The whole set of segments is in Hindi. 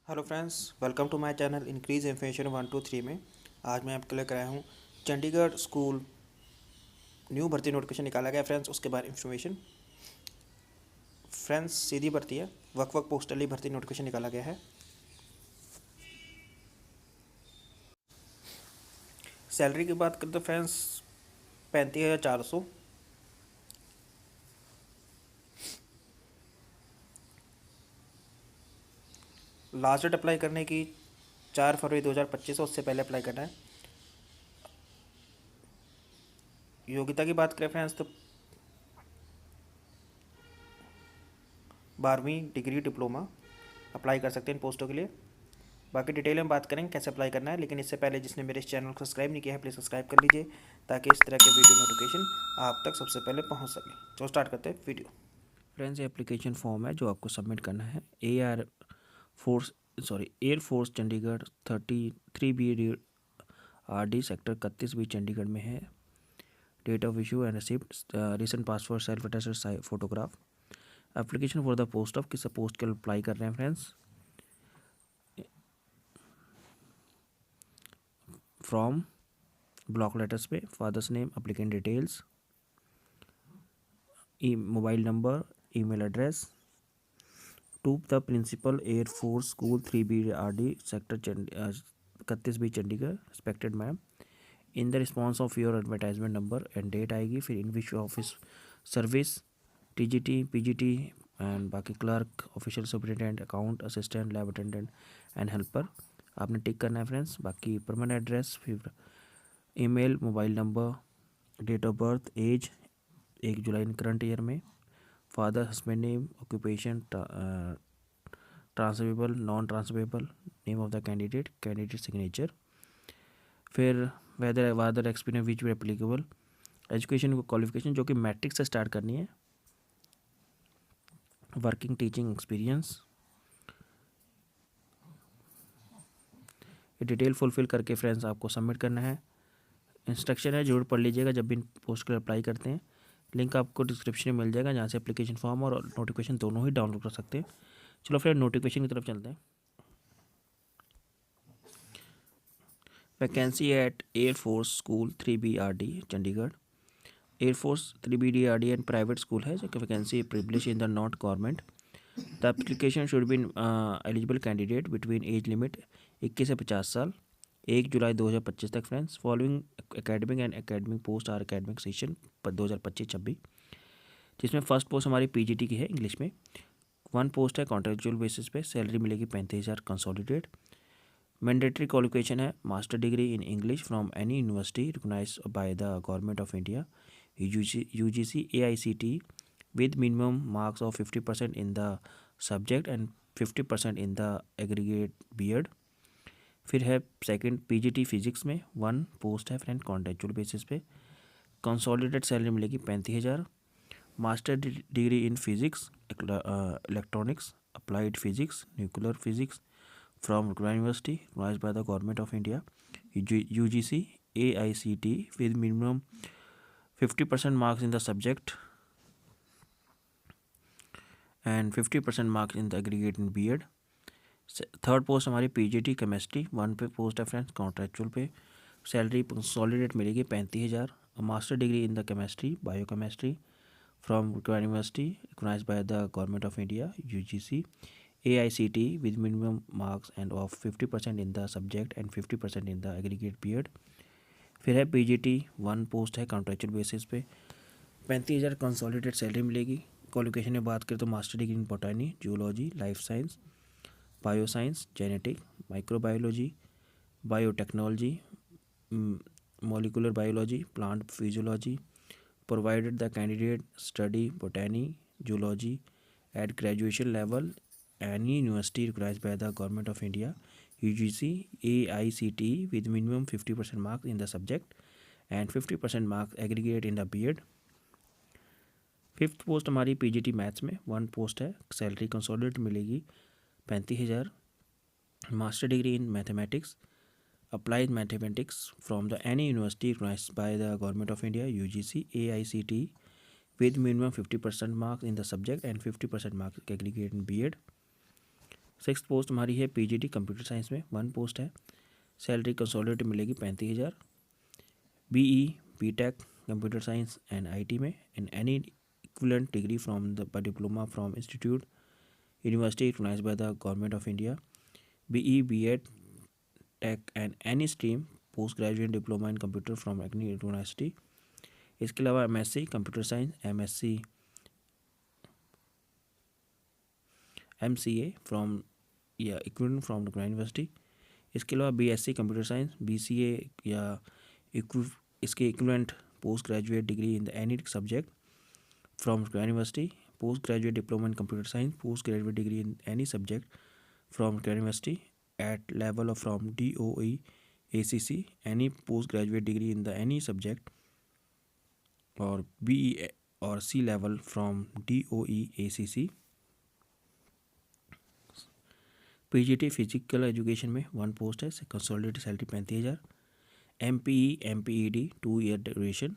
Hello friends, welcome to my channel increase information 1 2 3 में। आज मैं आपके लिए कराया हूँ चंडीगढ़ स्कूल न्यू भर्ती नोटिफिकेशन निकाला गया फ्रेंड्स। उसके बाद इन्फॉर्मेशन फ्रेंड्स सीधी भर्ती है, वक्त पोस्टली भर्ती नोटिफिकेशन निकाला गया है। सैलरी की बात करें तो फ्रेंड्स 35,400। लास्ट डेट अप्लाई करने की 4 फरवरी 2025 है, उससे पहले अप्लाई करना है। योग्यता की बात करें फ्रेंड्स तो 12वीं डिग्री डिप्लोमा अप्लाई कर सकते हैं इन पोस्टों के लिए। बाकी डिटेल में बात करेंगे कैसे अप्लाई करना है, लेकिन इससे पहले जिसने मेरे इस चैनल को सब्सक्राइब नहीं किया है प्लीज़ सब्सक्राइब कर लीजिए ताकि इस तरह के वीडियो नोटिफिकेशन आप तक सबसे पहले पहुंच सके। तो स्टार्ट करते हैं वीडियो। फ्रेंड्स, ये एप्लीकेशन फॉर्म है जो आपको सबमिट करना है। Air force Chandigarh 33B sector 31B Chandigarh में है। Date of issue and receipt recent passport self attested photograph. Application for the post of किस पोस्ट के लिए अप्लाई कर रहे हैं फ्रेंड्स। फ्रॉम ब्लॉक लेटर्स पे father's name, applicant details, mobile number, email address to the principal air force school 3B sector 31B Chandigarh respected ma'am. In the response of your advertisement number and date आएगी, फिर in which office service TGT PGT and बाकी clerk, official superintendent, account assistant, lab attendant and helper आपने टिक करना है फ्रेंड्स। बाकी परमानेंट एड्रेस, फिर email, mobile number, date of birth, age 1 जुलाई इन करंट ईयर में, father husband name, occupation transferable non transferable, name of the candidate signature, फिर वेदर एक्सपीरियंस विच भी एप्लीकेबल, एजुकेशन क्वालिफिकेशन जो कि मैट्रिक से स्टार्ट करनी है, वर्किंग टीचिंग एक्सपीरियंस। ये डिटेल फुलफिल करके फ्रेंड्स आपको सबमिट करना है। इंस्ट्रक्शन है, जरूर पढ़ लीजिएगा जब भी पोस्ट के लिए अप्लाई करते हैं। लिंक आपको डिस्क्रिप्शन में मिल जाएगा जहाँ से एप्लीकेशन फॉर्म और नोटिफिकेशन दोनों ही डाउनलोड कर सकते हैं। चलो फ्रेंड नोटिफिकेशन की तरफ चलते हैं। Vacancy at air force school 3BRD Chandigarh. Air force 3BRD and private school है जो कि vacancy privilege in the not government. The application should be eligible candidate between age limit 21 से 50 साल, 1 जुलाई 2025 तक friends. Following academic and academic post are academic session 2025-26, जिसमें फर्स्ट पोस्ट हमारी PGT की है इंग्लिश में। 1 पोस्ट है कॉन्ट्रेक्चुअल बेसिस पे, सैलरी मिलेगी 35,000 कंसोलिडेट। मैंडेटरी क्वालिफिकेशन है master degree in English from any university recognised by the government of India, UGC AICT, with minimum marks of 50% in the subject and 50% in the aggregate B.Ed. फिर है सेकंड PGT फिजिक्स में 1 पोस्ट है फ्रेंड कॉन्ट्रेक्चुअल बेसिस पे, कंसोलिडेटेड सैलरी मिलेगी 35,000। Master degree in physics, electronics, applied physics, nuclear physics from university recognised by the government of India, UGC AICT, with minimum 50% marks in the subject and 50% marks in the aggregate in B.Ed. Third post हमारी PGT केमिस्ट्री 1 पे पोस्ट है फ्रेंड्स कॉन्ट्रेक्चुअल पे, सैलरी कंसोलिडेट मिलेगी 35,000। Master degree in the chemistry biochemistry from university recognised by the government of India, UGC AICT, with minimum marks and of 50% in the subject and 50% in the aggregate B.Ed. फिर है PGT 1 पोस्ट है कॉन्ट्रेक्चुअल बेसिस पे, 35,000 कंसोलिडेट सैलरी मिलेगी। क्वालिफिकेशन में बात करें तो master degree in botany, zoology, life science, bioscience, genetic, microbiology, biotechnology, molecular biology, plant physiology, provided the candidate study botany, zoology at graduation level any university recognised by the government of India, UGC AICT, with minimum 50% marks in the subject and 50% marks aggregate in the B.Ed. Fifth post हमारी PGT मैथ्स में 1 पोस्ट है, सैलरी कंसोलिडेट मिलेगी 35,000। Master degree in mathematics, applied mathematics from the any university recognised by the government of India, UGC AICT, with minimum 50% marks in the subject and 50% marks aggregate in B.Ed. Sixth post हमारी है पीजीटी कंप्यूटर साइंस में, 1 पोस्ट है। सैलरी कंसोलिडेटेड मिलेगी 35,000। BE BTech computer science and IT में in any equivalent degree from the diploma from institute university recognised by the government of India. BE BEd tech and any stream post graduate diploma in computer from any university. इसके अलावा MSc computer science, MSc MCA from या इक्विवेलेंट फ्रॉम यूनिवर्सिटी। इसके अलावा बीएससी कंप्यूटर साइंस, BCA या इसके equivalent post graduate degree in the any subject from university. Post graduate diploma in computer science, post graduate degree in any subject from university at level of from DOE ACC, any postgraduate degree in the any subject or BE or C level from DOE ACC। PGT physical education में 1 पोस्ट है, consolidated salary 35,000। MPE MPED 2 year duration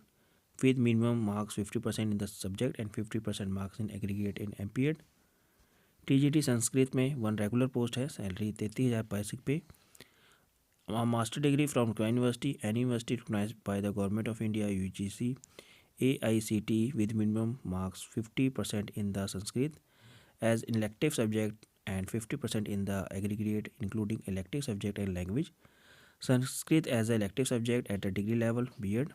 with minimum marks 50% in the subject and 50% marks in aggregate in MPED। TGT Sanskrit में 1 रेगुलर पोस्ट है, salary 33,000 basic pay. Master degree from university, any university recognised by the government of India UGC AICTE with minimum marks 50% in the Sanskrit as elective subject and 50% in the aggregate including elective subject and language। Sanskrit as a elective subject at the degree level B.Ed।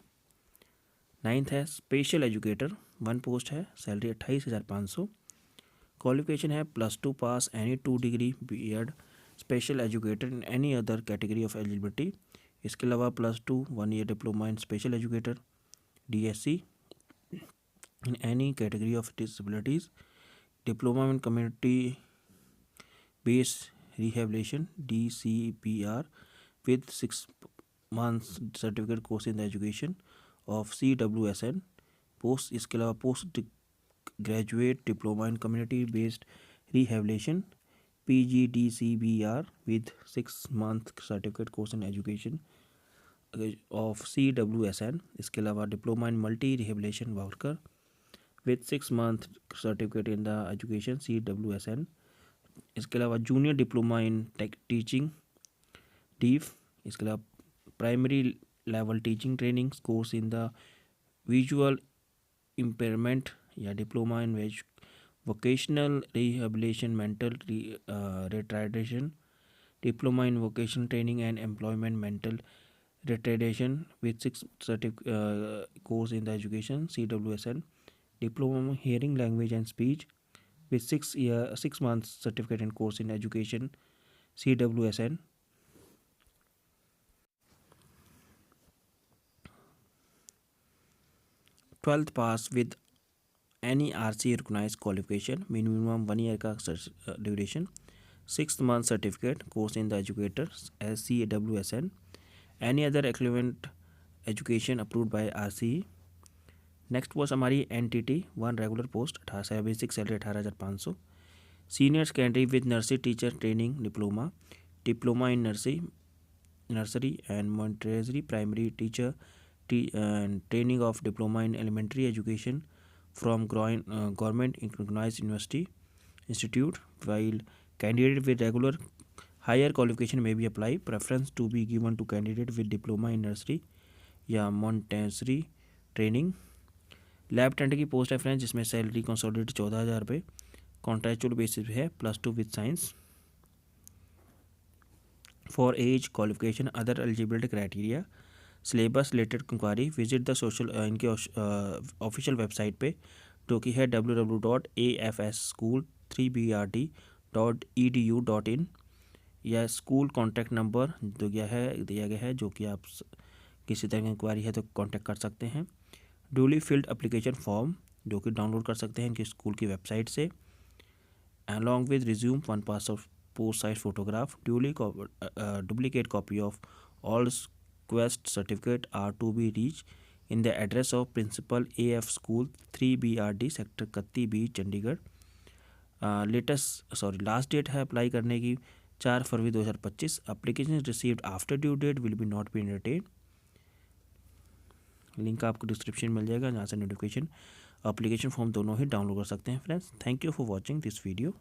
9th है स्पेशल एजुकेटर, 1 पोस्ट है, सैलरी 28,500। क्वालिफिकेशन है +2 pass any 2 degree B.Ed special educator in any other category of eligibility. इसके अलावा +2 1 year diploma in special educator DSC in any category of disabilities. Diploma in community based rehabilitation DCBR with 6 months certificate course in the education of CWSN post. इसके अलावा post graduate diploma in community based rehabilitation PGDCBR with 6 month certificate course in education of CWSN। इसके अलावा diploma in multi rehabilitation worker with 6 month certificate in the education CWSN। इसके अलावा junior diploma in teaching DIV। इसके अलावा primary level teaching training course in the visual impairment या diploma in vocational rehabilitation mental retardation. Diploma in vocational training and employment mental retardation with 6 course in the education CWSN। Diploma in hearing language and speech with 6 months certificate and course in education CWSN। 12th pass with any RC recognized qualification, minimum 1 year का duration, 6 month certificate course in the educator as CWSN, any other equivalent education approved by RCE। Next post हमारी NTT 1 regular post 18 basic salary 18,500। Senior secondary with nursery teacher training diploma, diploma in nursery and Montessori primary teacher training of diploma in elementary education from government recognised university institute. While candidate with regular higher qualification में भी apply, preference to be given to candidate with diploma in nursery या मॉन्टेसरी ट्रेनिंग। लैब टेंट की पोस्ट है फ्रेंड्स, जिसमें सैलरी कंसोलिडेटेड 14,000 रुपये, कॉन्ट्रेक्चुअल बेसिस पे है, +2 with science. For age qualification other eligibility criteria syllabus related enquiry visit the social इनके ऑफिशियल वेबसाइट पे जो कि है www.afsschool3brd.edu.in या स्कूल कॉन्टैक्ट नंबर दिया गया है जो कि आप किसी तरह की इंक्वायरी है तो कॉन्टैक्ट कर सकते हैं। ड्यूली फिल्ड एप्लीकेशन फॉर्म जो कि डाउनलोड कर सकते हैं इनकी स्कूल की वेबसाइट से, along with resume 1 passport size photograph, duplicate copy of all request certificate are to be reach in the address of principal AF school 3BRD sector 31B Chandigarh. Last date है अप्लाई करने की 4 फरवरी 2025। Application received after due date will be not be entertain. Link आपको डिस्क्रिप्शन मिल जाएगा जहाँ से नोटिफिकेशन एप्लीकेशन फॉर्म दोनों ही डाउनलोड कर सकते हैं friends. Thank you for watching this video.